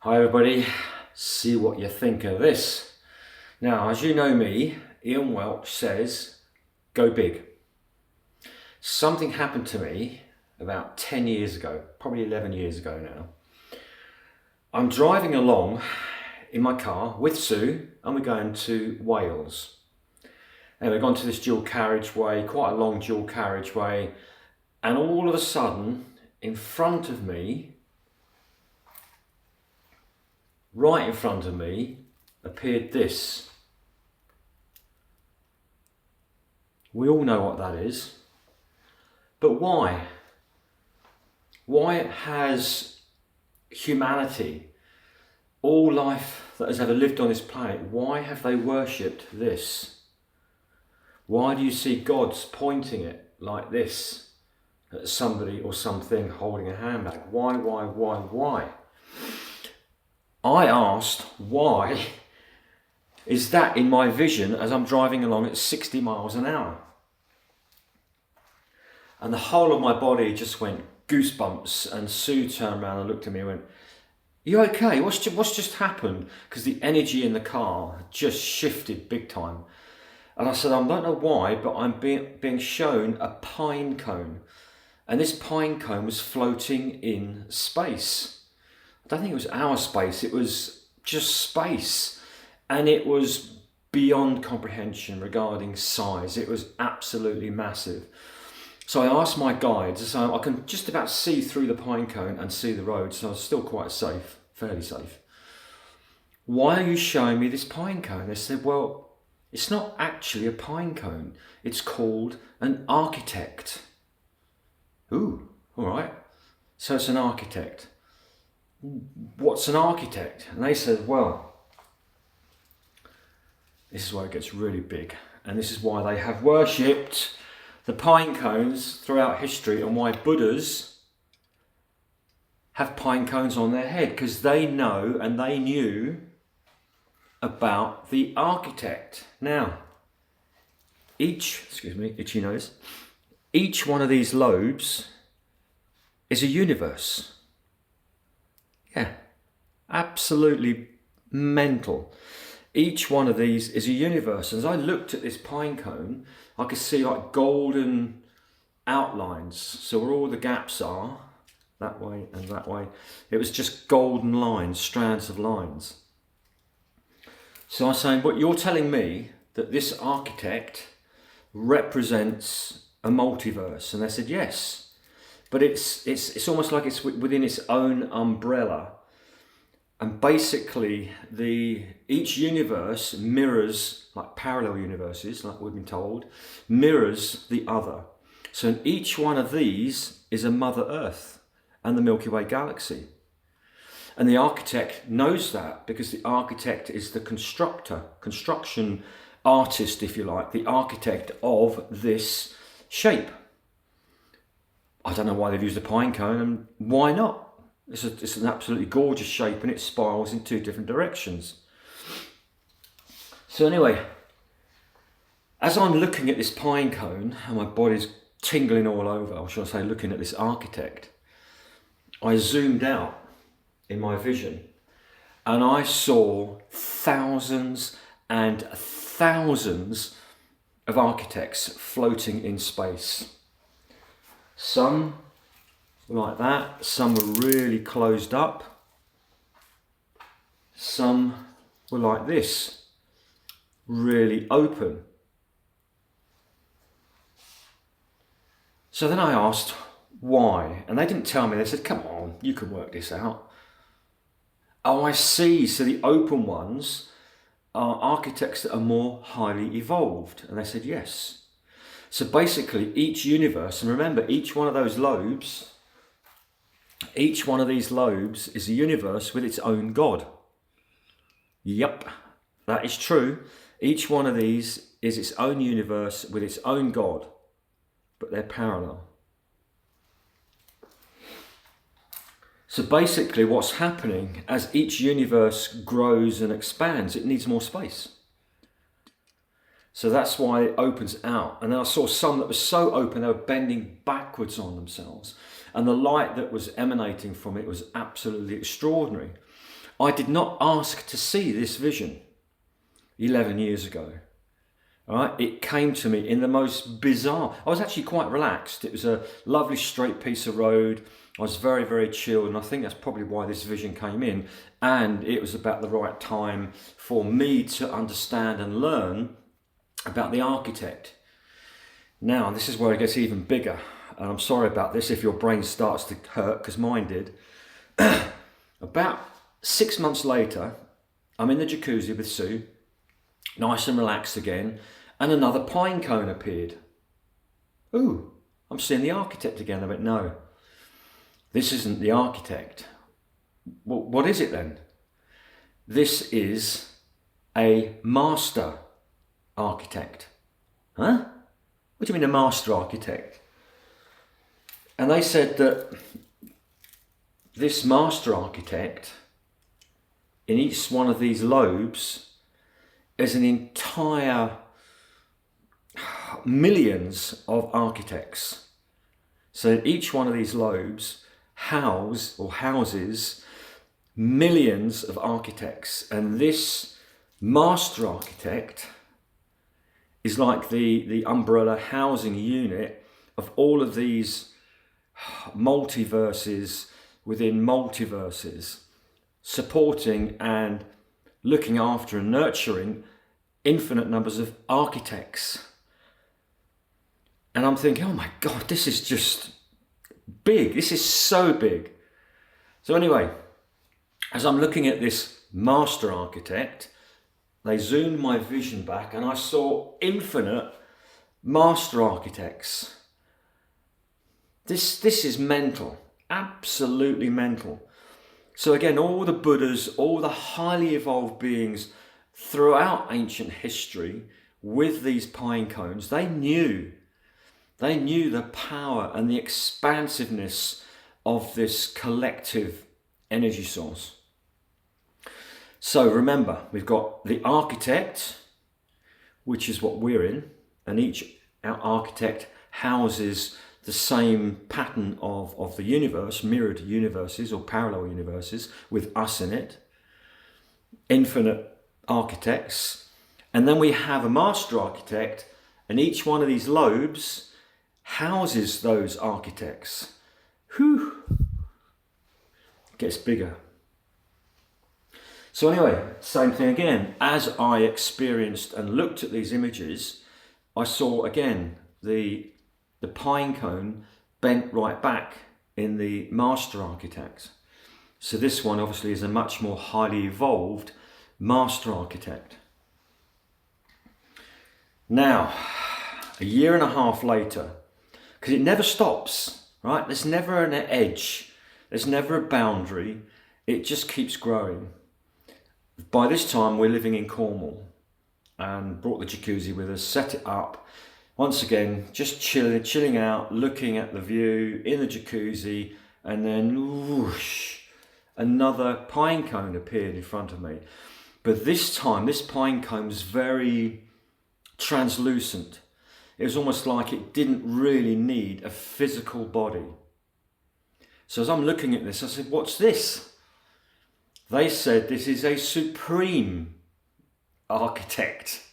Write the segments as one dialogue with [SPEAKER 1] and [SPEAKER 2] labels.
[SPEAKER 1] Hi everybody, see what you think of this. Now, as you know me, Ian Welch says, go big. Something happened to me about 10 years ago, probably 11 years ago now. I'm driving along in my car with Sue and we're going to Wales. And we've gone to this dual carriageway, quite a long dual carriageway, and all of a sudden, in front of me, right in front of me, appeared this. We all know what that is. But why? Why has humanity, all life that has ever lived on this planet, why have they worshipped this? Why do you see gods pointing it like this at somebody or something holding a handbag? Why? I asked, why is that in my vision as I'm driving along at 60 miles an hour? And the whole of my body just went goosebumps, and Sue turned around and looked at me and went, you okay? What's just happened? Because the energy in the car just shifted big time. And I said, I don't know why, but I'm being shown a pine cone. And this pine cone was floating in space. I don't think it was our space, it was just space. And it was beyond comprehension regarding size. It was absolutely massive. So I asked my guides, so I can just about see through the pine cone and see the road, so I was still quite safe, fairly safe. Why are you showing me this pine cone? They said, well, it's not actually a pine cone. It's called an architect. Ooh, all right. So it's an architect. What's an architect? And they said, well, this is where it gets really big. And this is why they have worshipped the pine cones throughout history, and why Buddhas have pine cones on their head, because they know and they knew about the architect. Now, itchy nose, each one of these lobes is a universe. Yeah, absolutely mental. Each one of these is a universe. And as I looked at this pine cone, I could see like golden outlines. So where all the gaps are, that way and that way, it was just golden lines, strands of lines. So I was saying, but you're telling me that this architect represents a multiverse? And they said, yes. But it's almost like it's within its own umbrella. And basically, each universe mirrors, like parallel universes, like we've been told, mirrors the other. So in each one of these is a Mother Earth and the Milky Way galaxy. And the architect knows that, because the architect is the construction artist, if you like, the architect of this shape. I don't know why they've used a pine cone, and why not? It's an absolutely gorgeous shape, and it spirals in two different directions. So anyway, as I'm looking at this pine cone and my body's tingling all over, or should I say looking at this architect, I zoomed out in my vision and I saw thousands and thousands of architects floating in space. Some like that, some were really closed up, some were like this, really open. So then I asked why, and they didn't tell me. They said, come on, you can work this out. Oh, I see. So the open ones are architects that are more highly evolved. And they said, yes. So basically each universe, and remember, each one of those lobes, each one of these lobes is a universe with its own God. Yep, that is true. Each one of these is its own universe with its own God, but they're parallel. So basically what's happening as each universe grows and expands, it needs more space. So that's why it opens out. And then I saw some that were so open, they were bending backwards on themselves. And the light that was emanating from it was absolutely extraordinary. I did not ask to see this vision 11 years ago. All right? It came to me in the most bizarre. I was actually quite relaxed. It was a lovely straight piece of road. I was very, very chilled, and I think that's probably why this vision came in. And it was about the right time for me to understand and learn about the architect. Now, this is where it gets even bigger. And I'm sorry about this if your brain starts to hurt, because mine did. About 6 months later, I'm in the jacuzzi with Sue, nice and relaxed again, and another pine cone appeared. Ooh, I'm seeing the architect again. I went, no, this isn't the architect. Well, what is it then? This is a master architect. Huh? What do you mean a master architect? And they said that this master architect, in each one of these lobes, is an entire millions of architects. So each one of these lobes houses millions of architects, and this master architect is like the umbrella housing unit of all of these multiverses within multiverses, supporting and looking after and nurturing infinite numbers of architects. And I'm thinking, oh my God, this is just big. This is so big. So anyway, as I'm looking at this master architect, they zoomed my vision back and I saw infinite master architects. This is mental, absolutely mental. So again, all the Buddhas, all the highly evolved beings throughout ancient history with these pine cones, they knew the power and the expansiveness of this collective energy source. So remember, we've got the architect, which is what we're in, and each architect houses the same pattern of the universe, mirrored universes or parallel universes with us in it, infinite architects. And then we have a master architect, and each one of these lobes houses those architects. Whew. It gets bigger. So anyway, same thing again. As I experienced and looked at these images, I saw again the pine cone bent right back in the master architect. So this one obviously is a much more highly evolved master architect. Now, a year and a half later, because it never stops, right? There's never an edge. There's never a boundary. It just keeps growing. By this time, we're living in Cornwall and brought the jacuzzi with us, set it up. Once again, just chilling out, looking at the view in the jacuzzi, and then whoosh, another pine cone appeared in front of me. But this time, this pine cone was very translucent. It was almost like it didn't really need a physical body. So as I'm looking at this, I said, what's this? They said this is a supreme architect.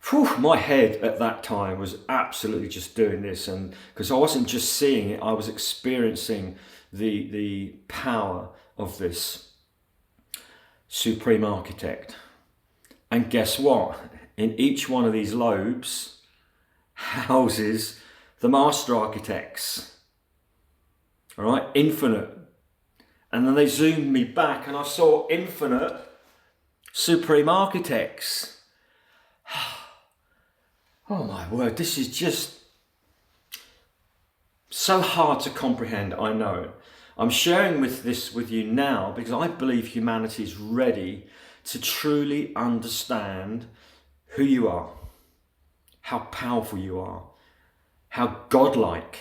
[SPEAKER 1] Whew, my head at that time was absolutely just doing this, and because I wasn't just seeing it, I was experiencing the power of this supreme architect. And guess what? In each one of these lobes houses the master architects. All right, infinite. And then they zoomed me back and I saw infinite supreme architects. Oh my word, this is just so hard to comprehend, I know. I'm sharing this with you now because I believe humanity is ready to truly understand who you are, how powerful you are, how godlike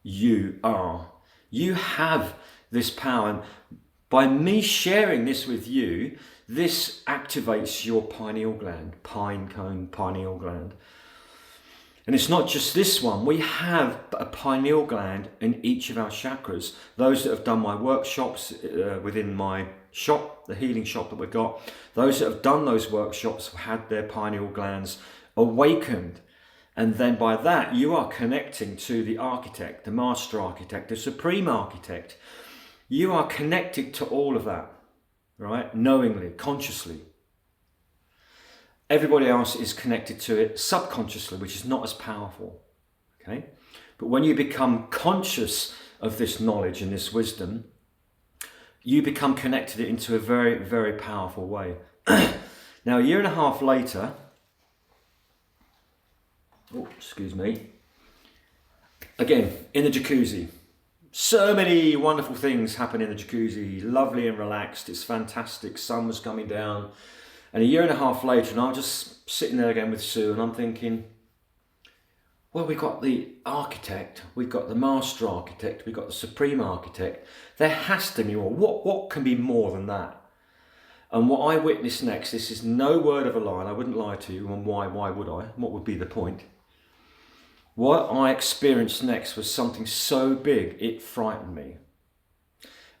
[SPEAKER 1] you are. You have this power, and by me sharing this with you, this activates your pineal gland, pine cone pineal gland. And it's not just this one. We have a pineal gland in each of our chakras. Those that have done my workshops within my shop, the healing shop that we've got, those that have done those workshops have had their pineal glands awakened. And then by that, you are connecting to the architect, the master architect, the supreme architect. You are connected to all of that, right? Knowingly, consciously. Everybody else is connected to it subconsciously, which is not as powerful, okay? But when you become conscious of this knowledge and this wisdom, you become connected it into a very, very powerful way. Now, a year and a half later, oh, excuse me, again, in the jacuzzi. So many wonderful things happen in the jacuzzi, lovely and relaxed, it's fantastic, sun was coming down. And a year and a half later, and I'm just sitting there again with Sue, and I'm thinking, well, we've got the architect, we've got the master architect, we've got the supreme architect. There has to be more. What can be more than that? And what I witnessed next, this is no word of a lie, and I wouldn't lie to you, and why would I? What would be the point? What I experienced next was something so big, it frightened me.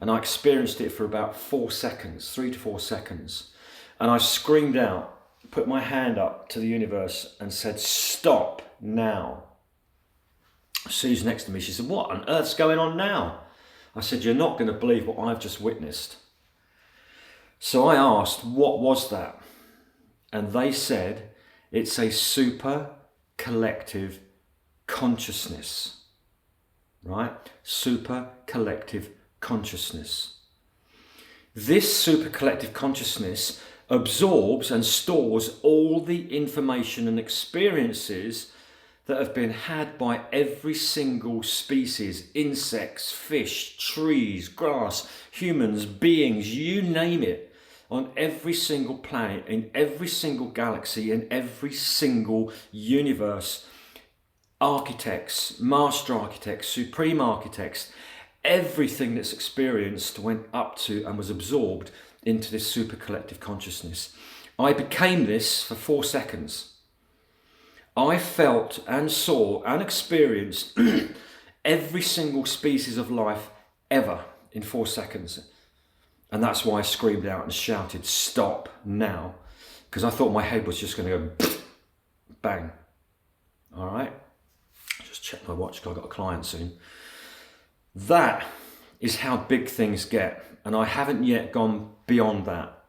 [SPEAKER 1] And I experienced it for about 4 seconds, 3 to 4 seconds. And I screamed out, put my hand up to the universe and said, stop now. Sue's next to me, she said, what on earth's going on now? I said, you're not going to believe what I've just witnessed. So I asked, what was that? And they said, it's a super collective consciousness, right? Super collective consciousness. This super collective consciousness absorbs and stores all the information and experiences that have been had by every single species, insects, fish, trees, grass, humans, beings, you name it, on every single planet, in every single galaxy, in every single universe. Architects, master architects, supreme architects, everything that's experienced went up to and was absorbed into this super collective consciousness. I became this for 4 seconds. I felt and saw and experienced every single species of life ever in 4 seconds. And that's why I screamed out and shouted, stop now. Because I thought my head was just going to go bang. All right. Just check my watch because I've got a client soon. That is how big things get. And I haven't yet gone beyond that.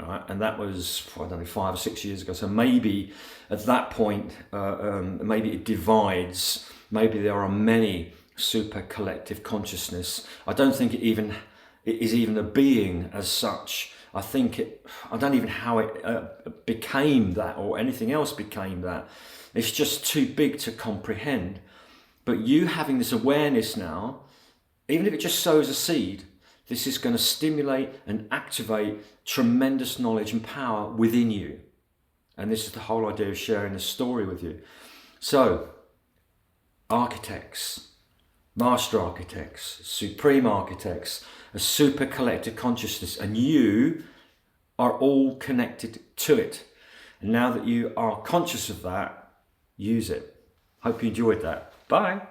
[SPEAKER 1] All right, and that was, I don't know, 5 or 6 years ago. So maybe at that point, maybe it divides. Maybe there are many super collective consciousness. I don't think it is even a being as such. I don't even know how it became that or anything else became that. It's just too big to comprehend. But you having this awareness now, even if it just sows a seed, this is going to stimulate and activate tremendous knowledge and power within you. And this is the whole idea of sharing this story with you. So, architects, master architects, supreme architects, a super collective consciousness, and you are all connected to it. And now that you are conscious of that, use it. Hope you enjoyed that. Bye.